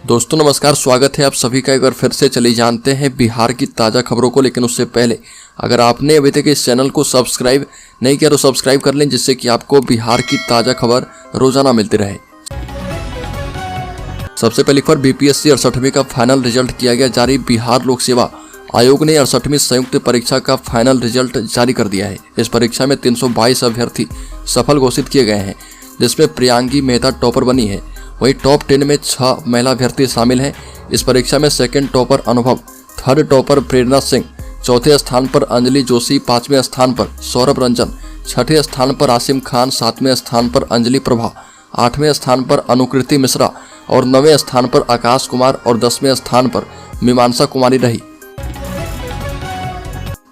दोस्तों नमस्कार, स्वागत है आप सभी का। एक बार फिर से चलिए जानते हैं बिहार की ताज़ा खबरों को। लेकिन उससे पहले अगर आपने अभी तक इस चैनल को सब्सक्राइब नहीं किया तो सब्सक्राइब कर लें, जिससे कि आपको बिहार की ताज़ा खबर रोजाना मिलती रहे। सबसे पहली खबर, बीपीएससी 68वीं का फाइनल रिजल्ट किया गया जारी। बिहार लोक सेवा आयोग ने 68वीं संयुक्त परीक्षा का फाइनल रिजल्ट जारी कर दिया है। इस परीक्षा में 322 अभ्यर्थी सफल घोषित किए गए हैं, जिसमें प्रियांगी मेहता टॉपर बनी है। वहीं टॉप 10 में 6 महिला अभ्यर्थी शामिल हैं। इस परीक्षा में सेकंड टॉपर अनुभव, थर्ड टॉपर प्रेरणा सिंह, चौथे स्थान पर अंजलि जोशी, 5वें स्थान पर सौरभ रंजन, 6ठे स्थान पर आसिम खान, 7वें स्थान पर अंजलि प्रभा, 8वें स्थान पर अनुकृति मिश्रा और 9वें स्थान पर आकाश कुमार और 10वें स्थान पर मीमांसा कुमारी रही।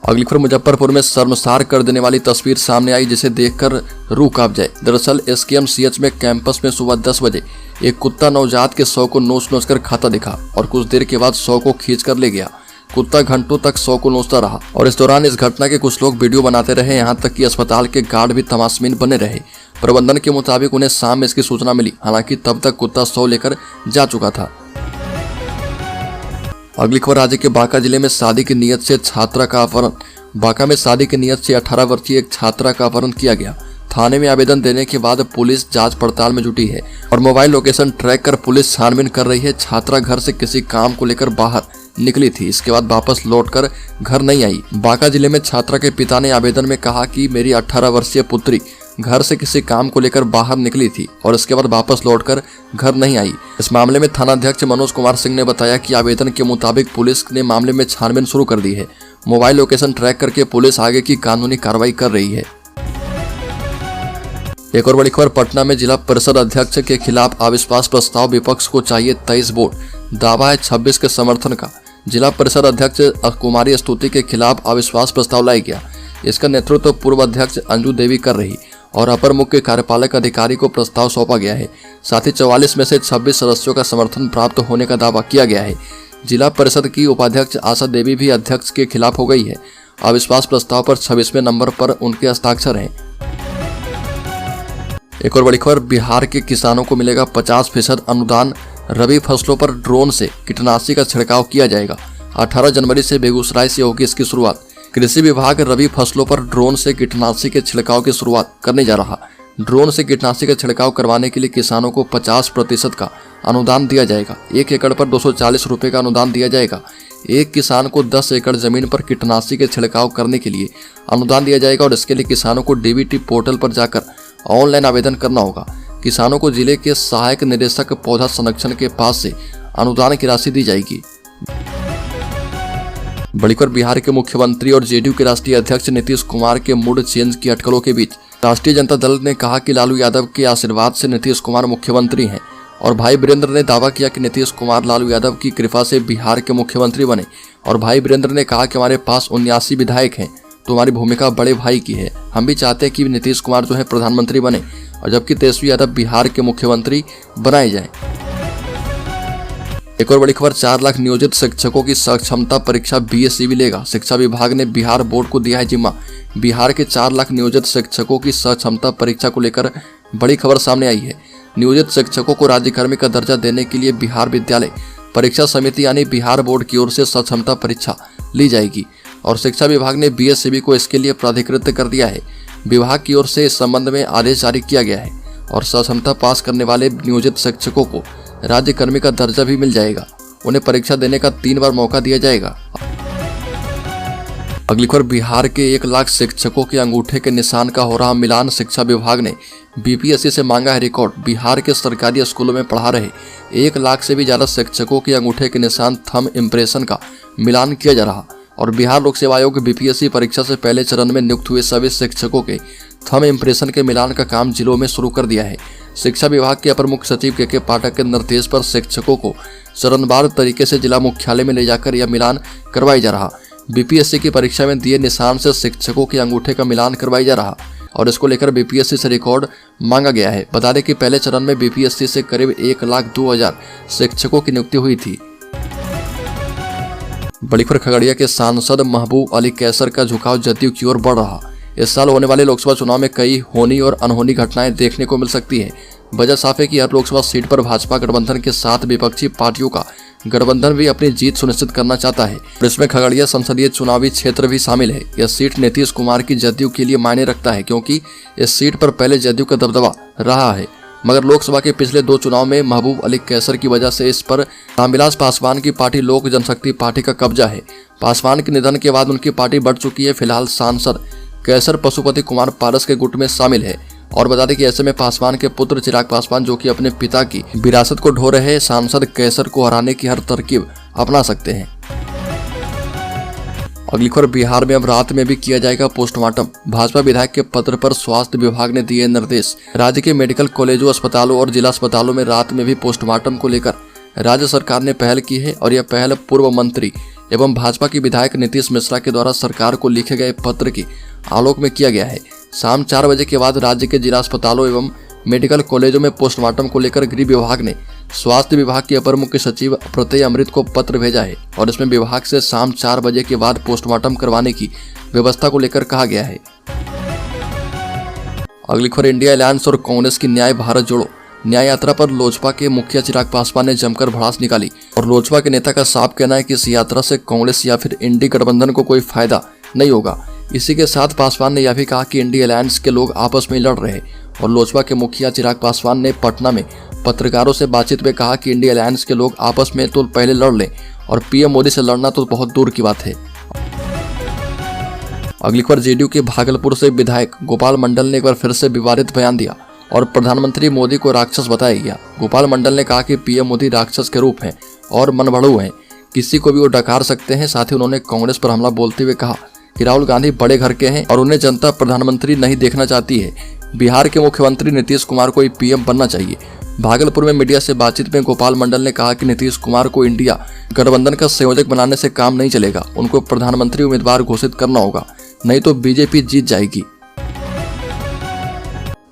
अगली खबर, मुजफ्फरपुर में शर्मसार कर देने वाली तस्वीर सामने आई, जिसे देखकर रूह कांप जाए। दरअसल एसकेएमसीएच में कैंपस में सुबह 10 बजे एक कुत्ता नवजात के शव को नोच कर खाता दिखा और कुछ देर के बाद शव को खींच कर ले गया। कुत्ता घंटों तक शव को नोचता रहा और इस दौरान इस घटना के कुछ लोग वीडियो बनाते रहे। यहाँ तक कि अस्पताल के गार्ड भी तमाशबीन बने रहे। प्रबंधन के मुताबिक उन्हें शाम में इसकी सूचना मिली, हालांकि तब तक कुत्ता शव लेकर जा चुका था। अगली खबर, राज्य के बांका जिले में शादी की नीयत से छात्रा का अपहरण। बांका में शादी की नीयत से 18 वर्षीय एक छात्रा का अपहरण किया गया। थाने में आवेदन देने के बाद पुलिस जांच पड़ताल में जुटी है और मोबाइल लोकेशन ट्रैक कर पुलिस छानबीन कर रही है। छात्रा घर से किसी काम को लेकर बाहर निकली थी, इसके बाद वापस लौटकर घर नहीं आई। बांका जिले में छात्रा के पिता ने आवेदन में कहा कि मेरी 18 वर्षीय पुत्री घर से किसी काम को लेकर बाहर निकली थी और इसके बाद वापस लौटकर घर नहीं आई। इस मामले में थानाध्यक्ष मनोज कुमार सिंह ने बताया कि आवेदन के मुताबिक पुलिस ने मामले में छानबीन शुरू कर दी है। मोबाइल लोकेशन ट्रैक करके पुलिस आगे की कानूनी कार्रवाई कर रही है। एक और बड़ी खबर, पटना में जिला परिषद अध्यक्ष के खिलाफ अविश्वास प्रस्ताव, विपक्ष को चाहिए 23 वोट, दावा है 26 के समर्थन का। जिला परिषद अध्यक्ष कुमारी स्तुति के खिलाफ अविश्वास प्रस्ताव लाया गया। इसका नेतृत्व पूर्व अध्यक्ष अंजू देवी कर रही और अपर मुख्य कार्यपालक अधिकारी को प्रस्ताव सौंपा गया है। साथ ही 44 में से 26 सदस्यों का समर्थन प्राप्त होने का दावा किया गया है। जिला परिषद की उपाध्यक्ष आशा देवी भी अध्यक्ष के खिलाफ हो गई है। अविश्वास प्रस्ताव पर 26वें नंबर पर उनके हस्ताक्षर हैं। एक और बड़ी खबर, बिहार के किसानों को मिलेगा 50% अनुदान। रबी फसलों पर ड्रोन से कीटनाशी का छिड़काव किया जाएगा। 18 जनवरी से बेगूसराय से होगी इसकी शुरुआत। कृषि विभाग रबी फसलों पर ड्रोन से कीटनाशी के छिड़काव की शुरुआत करने जा रहा। ड्रोन से कीटनाशी का छिड़काव करवाने के लिए किसानों को 50% का अनुदान दिया जाएगा। 1 एकड़ पर 240 रुपये का अनुदान दिया जाएगा। एक किसान को 10 एकड़ जमीन पर कीटनाशी के छिड़काव करने के लिए अनुदान दिया जाएगा और इसके लिए किसानों को डीबीटी पोर्टल पर जाकर ऑनलाइन आवेदन करना होगा। किसानों को जिले के सहायक निदेशक पौधा संरक्षण के पास से अनुदान की राशि दी जाएगी। बड़ी खबर, बिहार के मुख्यमंत्री और जेडीयू के राष्ट्रीय अध्यक्ष नीतीश कुमार के मूड चेंज की अटकलों के बीच राष्ट्रीय जनता दल ने कहा कि लालू यादव के आशीर्वाद से नीतीश कुमार मुख्यमंत्री हैं और भाई वीरेंद्र ने दावा किया कि नीतीश कुमार लालू यादव की कृपा से बिहार के मुख्यमंत्री बने। और भाई वीरेंद्र ने कहा कि हमारे पास 79 विधायक हैं, तो हमारी भूमिका बड़े भाई की है। हम भी चाहते हैं कि नीतीश कुमार जो है प्रधानमंत्री बने और जबकि तेजस्वी यादव बिहार के मुख्यमंत्री बनाए जाएं। एक और बड़ी खबर, 4 लाख नियोजित शिक्षकों की सक्षमता परीक्षा बीएसईबी लेगा। शिक्षा विभाग ने बिहार बोर्ड को दिया है जिम्मा। बिहार के 4 लाख नियोजित शिक्षकों की सक्षमता परीक्षा को लेकर बड़ी खबर सामने आई है। नियोजित शिक्षकों को राज्यकर्मी का दर्जा देने के लिए बिहार विद्यालय परीक्षा समिति यानी बिहार बोर्ड की ओर से सक्षमता परीक्षा ली जाएगी और शिक्षा विभाग ने बीएसईबी को इसके लिए प्राधिकृत कर दिया है। विभाग की ओर से इस संबंध में आदेश जारी किया गया है और सक्षमता पास करने वाले नियोजित शिक्षकों को राज्यकर्मी का दर्जा भी मिल जाएगा। उन्हें परीक्षा देने का 3 बार मौका दिया जाएगा। अगली खबर, बिहार के 1 लाख शिक्षकों के अंगूठे के निशान का हो रहा मिलान। शिक्षा विभाग ने बीपीएससी से मांगा है रिकॉर्ड। बिहार के सरकारी स्कूलों में पढ़ा रहे 1 लाख से भी ज्यादा शिक्षकों के अंगूठे के निशान थंब इम्प्रेशन का मिलान किया जा रहा और बिहार लोक सेवा आयोग बीपीएससी परीक्षा से पहले चरण में नियुक्त हुए सभी शिक्षकों के थंब इम्प्रेशन के मिलान का काम जिलों में शुरू कर दिया है। शिक्षा विभाग के अपर मुख्य सचिव के पाठक के निर्देश पर शिक्षकों को चरणवार तरीके से जिला मुख्यालय में ले जाकर यह मिलान करवाई जा रहा। बीपीएससी की परीक्षा में दिए निशान से शिक्षकों के अंगूठे का मिलान करवाई जा रहा और इसको लेकर बीपीएससी से रिकॉर्ड मांगा गया है। बता दें कि पहले चरण में बीपीएससी से करीब 1,02,000 शिक्षकों की नियुक्ति हुई थी। बड़ी खबर, खगड़िया के सांसद महबूब अली कैसर का झुकाव जदयू की ओर बढ़ रहा। इस साल होने वाले लोकसभा चुनाव में कई होनी और अनहोनी घटनाएं देखने को मिल सकती है। वजह साफ है कि हर लोकसभा सीट पर भाजपा गठबंधन के साथ विपक्षी पार्टियों का गठबंधन भी अपनी जीत सुनिश्चित करना चाहता है और इसमें खगड़िया संसदीय चुनावी क्षेत्र भी शामिल है। यह सीट नीतीश कुमार की जदयू के लिए मायने रखता है, क्योंकि इस सीट पर पहले जदयू का दबदबा रहा है, मगर लोकसभा के पिछले 2 चुनाव में महबूब अली कैसर की वजह से इस पर रामविलास पासवान की पार्टी लोक जनशक्ति पार्टी का कब्जा है। पासवान के निधन के बाद उनकी पार्टी बढ़ चुकी है। फिलहाल सांसद कैसर पशुपति कुमार पारस के गुट में शामिल है और बता दें कि ऐसे में पासवान के पुत्र चिराग पासवान, जो कि अपने पिता की विरासत को ढो रहे सांसद कैसर को हराने की हर तरकीब अपना सकते हैं। अगली खबर, बिहार में अब रात में भी किया जाएगा पोस्टमार्टम। भाजपा विधायक के पत्र पर स्वास्थ्य विभाग ने दिए निर्देश। राज्य के मेडिकल कॉलेजों, अस्पतालों और जिला अस्पतालों में रात में भी पोस्टमार्टम को लेकर राज्य सरकार ने पहल की है और यह पहल पूर्व मंत्री एवं भाजपा की विधायक नीतीश मिश्रा के द्वारा सरकार को लिखे गए पत्र के आलोक में किया गया है। शाम 4 बजे के बाद राज्य के जिला अस्पतालों एवं मेडिकल कॉलेजों में पोस्टमार्टम को लेकर गृह विभाग ने स्वास्थ्य विभाग के अपर मुख्य सचिव प्रत्यय अमृत को पत्र भेजा है और इसमें विभाग से शाम 4 बजे के बाद पोस्टमार्टम करवाने की व्यवस्था को लेकर कहा गया है। अगली खबर, इंडिया अलायंस और कांग्रेस की न्याय भारत जोड़ो न्याय यात्रा पर लोजपा के मुखिया चिराग पासवान ने जमकर भड़ास निकाली और लोजपा के नेता का साफ कहना है कि इस यात्रा से कांग्रेस या फिर इंडी गठबंधन को कोई फायदा नहीं होगा। इसी के साथ पासवान ने यह भी कहा कि इंडिया अलायंस के लोग आपस में लड़ रहे हैं और लोजपा के मुखिया चिराग पासवान ने पटना में पत्रकारों से बातचीत में कहा कि इंडिया अलायंस के लोग आपस में तो पहले लड़ लें और पीएम मोदी से लड़ना तो बहुत दूर की बात है। अगली खबर, जेडीयू के भागलपुर से विधायक गोपाल मंडल ने एक बार फिर से विवादित बयान दिया और प्रधानमंत्री मोदी को राक्षस बताया गया। गोपाल मंडल ने कहा कि पीएम मोदी राक्षस के रूप हैं और मनभड़ू हैं, किसी को भी वो डकार सकते हैं। साथ ही उन्होंने कांग्रेस पर हमला बोलते हुए कहा कि राहुल गांधी बड़े घर के हैं और उन्हें जनता प्रधानमंत्री नहीं देखना चाहती है। बिहार के मुख्यमंत्री नीतीश कुमार को ही पीएम बनना चाहिए। भागलपुर में मीडिया से बातचीत में गोपाल मंडल ने कहा कि नीतीश कुमार को इंडिया गठबंधन का संयोजक बनाने से काम नहीं चलेगा, उनको प्रधानमंत्री उम्मीदवार घोषित करना होगा, नहीं तो बीजेपी जीत जाएगी।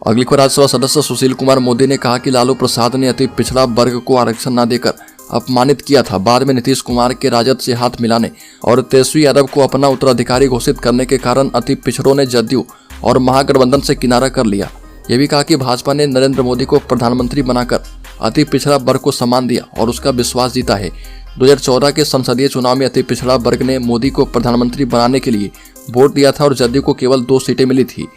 अगली खबर, राज्यसभा सदस्य सुशील कुमार मोदी ने कहा कि लालू प्रसाद ने अति पिछड़ा वर्ग को आरक्षण न देकर अपमानित किया था। बाद में नीतीश कुमार के राजद से हाथ मिलाने और तेजस्वी यादव को अपना उत्तराधिकारी घोषित करने के कारण अति पिछड़ों ने जदयू और महागठबंधन से किनारा कर लिया। यह भी कहा कि भाजपा ने नरेंद्र मोदी को प्रधानमंत्री बनाकर अति पिछड़ा वर्ग को सम्मान दिया और उसका विश्वास जीता है। 2014 के संसदीय चुनाव में अति पिछड़ा वर्ग ने मोदी को प्रधानमंत्री बनाने के लिए वोट दिया था और जदयू को केवल 2 सीटें मिली थी।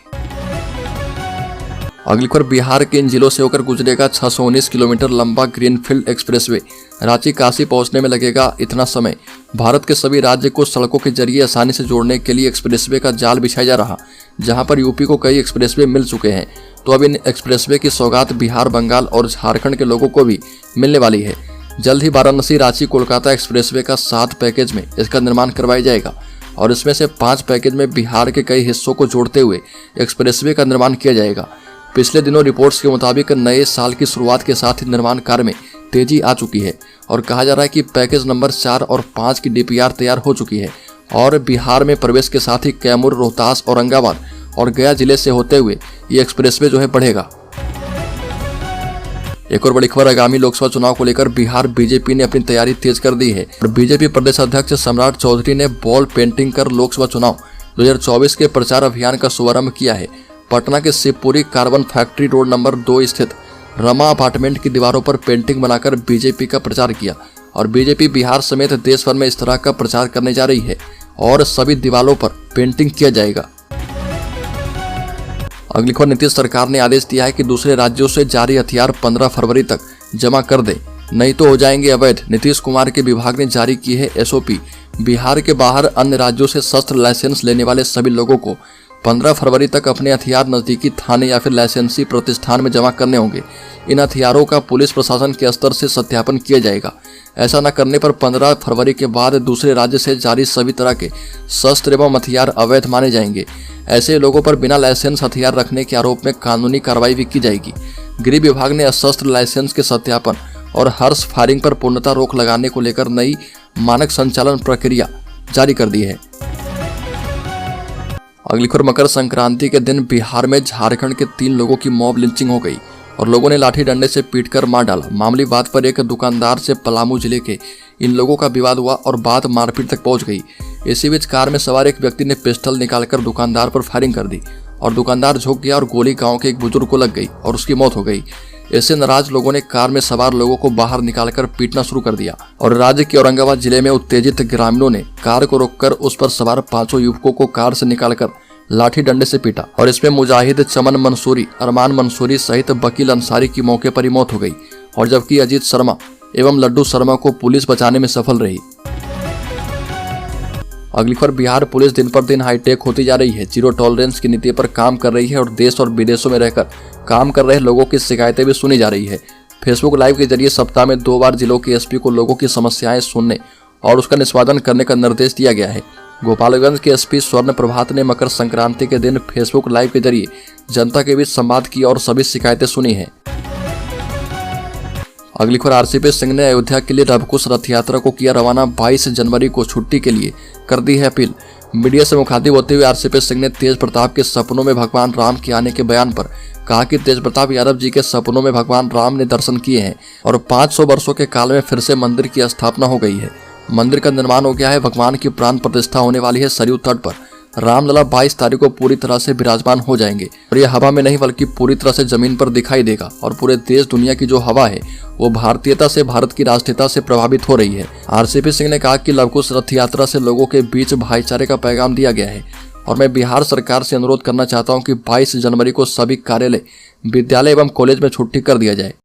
अगली खबर, बिहार के इन जिलों से होकर गुजरेगा 619 किलोमीटर लंबा ग्रीनफील्ड एक्सप्रेसवे। रांची काशी पहुंचने में लगेगा इतना समय। भारत के सभी राज्य को सड़कों के जरिए आसानी से जोड़ने के लिए एक्सप्रेसवे का जाल बिछाया जा रहा। जहां पर यूपी को कई एक्सप्रेसवे मिल चुके हैं, तो अब इन एक्सप्रेसवे की सौगात बिहार, बंगाल और झारखंड के लोगों को भी मिलने वाली है। जल्द ही वाराणसी, रांची, कोलकाता एक्सप्रेसवे का 7 पैकेज में इसका निर्माण करवाया जाएगा और इसमें से 5 पैकेज में बिहार के कई हिस्सों को जोड़ते हुए एक्सप्रेसवे का निर्माण किया जाएगा। पिछले दिनों रिपोर्ट्स के मुताबिक नए साल की शुरुआत के साथ ही निर्माण कार्य में तेजी आ चुकी है और कहा जा रहा है कि पैकेज नंबर 4 और 5 की डीपीआर तैयार हो चुकी है और बिहार में प्रवेश के साथ ही कैमूर, रोहतास, औरंगाबाद और गया जिले से होते हुए ये एक्सप्रेसवे जो है बढ़ेगा। एक और बड़ी खबर, आगामी लोकसभा चुनाव को लेकर बिहार बीजेपी ने अपनी तैयारी तेज कर दी है और बीजेपी प्रदेश अध्यक्ष सम्राट चौधरी ने बॉल पेंटिंग कर लोकसभा चुनाव 2024 के प्रचार अभियान का शुभारंभ किया है। पटना के Shivpuri carbon factory road number 2 स्थित रमा अपार्टमेंट की दीवारों पर पेंटिंग बनाकर बीजेपी का प्रचार किया और बीजेपी बिहार समेत देश भर में इस तरह का प्रचार करने जा रही है और सभी दीवारों पर पेंटिंग किया जाएगा। अगली खबर, नीतीश सरकार ने आदेश दिया है कि दूसरे राज्यों से जारी हथियार 15 फरवरी तक जमा कर दे, नहीं तो हो जाएंगे अवैध। नीतीश कुमार के विभाग ने जारी की है एसओपी। बिहार के बाहर अन्य राज्यों से शस्त्र लाइसेंस लेने वाले सभी लोगों को 15 फरवरी तक अपने हथियार नजदीकी थाने या फिर लाइसेंसी प्रतिष्ठान में जमा करने होंगे। इन हथियारों का पुलिस प्रशासन के स्तर से सत्यापन किया जाएगा। ऐसा न करने पर 15 फरवरी के बाद दूसरे राज्य से जारी सभी तरह के शस्त्र एवं हथियार अवैध माने जाएंगे। ऐसे लोगों पर बिना लाइसेंस हथियार रखने के आरोप में कानूनी कार्रवाई भी की जाएगी। गृह विभाग ने सशस्त्र लाइसेंस के सत्यापन और हर्ष फायरिंग पर पूर्णतः रोक लगाने को लेकर नई मानक संचालन प्रक्रिया जारी कर दी है। अगली खबर, मकर संक्रांति के दिन बिहार में झारखंड के 3 लोगों की मॉब लिंचिंग हो गई और लोगों ने लाठी डंडे से पीटकर मार डाला। मामूली बात पर एक दुकानदार से पलामू जिले के इन लोगों का विवाद हुआ और बात मारपीट तक पहुंच गई। इसी बीच कार में सवार एक व्यक्ति ने पिस्टल निकालकर दुकानदार पर फायरिंग कर दी और दुकानदार झुक गया और गोली गांव के एक बुजुर्ग को लग गई और उसकी मौत हो गई। इससे नाराज लोगों ने कार में सवार लोगों को बाहर निकालकर पीटना शुरू कर दिया और राज्य के औरंगाबाद जिले में उत्तेजित ग्रामीणों ने कार को रोककर उस पर सवार 5 युवकों को कार से निकालकर लाठी डंडे से पीटा और इसमें मुजाहिद चमन मंसूरी, अरमान मंसूरी सहित वकील अंसारी की मौके पर ही मौत हो गई और जबकि अजीत शर्मा एवं लड्डू शर्मा को पुलिस बचाने में सफल रही। अगली खबर, बिहार पुलिस दिन पर दिन हाईटेक होती जा रही है, जीरो टॉलरेंस की नीति पर काम कर रही है और देश और विदेशों में रहकर काम कर रहे लोगों की शिकायतें भी सुनी जा रही है। फेसबुक लाइव के जरिए सप्ताह में 2 बार जिलों के एसपी को लोगों की समस्याएं सुनने और उसका निष्पादन करने का निर्देश दिया गया है। गोपालगंज के एसपी स्वर्ण प्रभात ने मकर संक्रांति के दिन फेसबुक लाइव के जरिए जनता के बीच संवाद किया और सभी शिकायतें सुनी हैं। अगली खबर, आरसीपी सिंह ने अयोध्या के लिए लवकुश रथ यात्रा को किया रवाना, 22 जनवरी को छुट्टी के लिए कर दी है अपील। मीडिया से मुखातिब होते हुए आरसीपी सिंह ने तेज प्रताप के सपनों में भगवान राम के आने के बयान पर कहा कि तेज प्रताप यादव जी के सपनों में भगवान राम ने दर्शन किए हैं और 500 वर्षों के काल में फिर से मंदिर की स्थापना हो गई है। मंदिर का निर्माण हो गया है, भगवान की प्राण प्रतिष्ठा होने वाली है सरयू तट पर। रामलला 22 तारीख को पूरी तरह से विराजमान हो जाएंगे और ये हवा में नहीं बल्कि पूरी तरह से जमीन पर दिखाई देगा और पूरे देश दुनिया की जो हवा है वो भारतीयता से, भारत की राष्ट्रीयता से प्रभावित हो रही है। आरसीपी सिंह ने कहा कि लवकुश रथ यात्रा से लोगों के बीच भाईचारे का पैगाम दिया गया है और मैं बिहार सरकार से अनुरोध करना चाहता हूं कि 22 जनवरी को सभी कार्यालय, विद्यालय एवं कॉलेज में छुट्टी कर दिया जाए।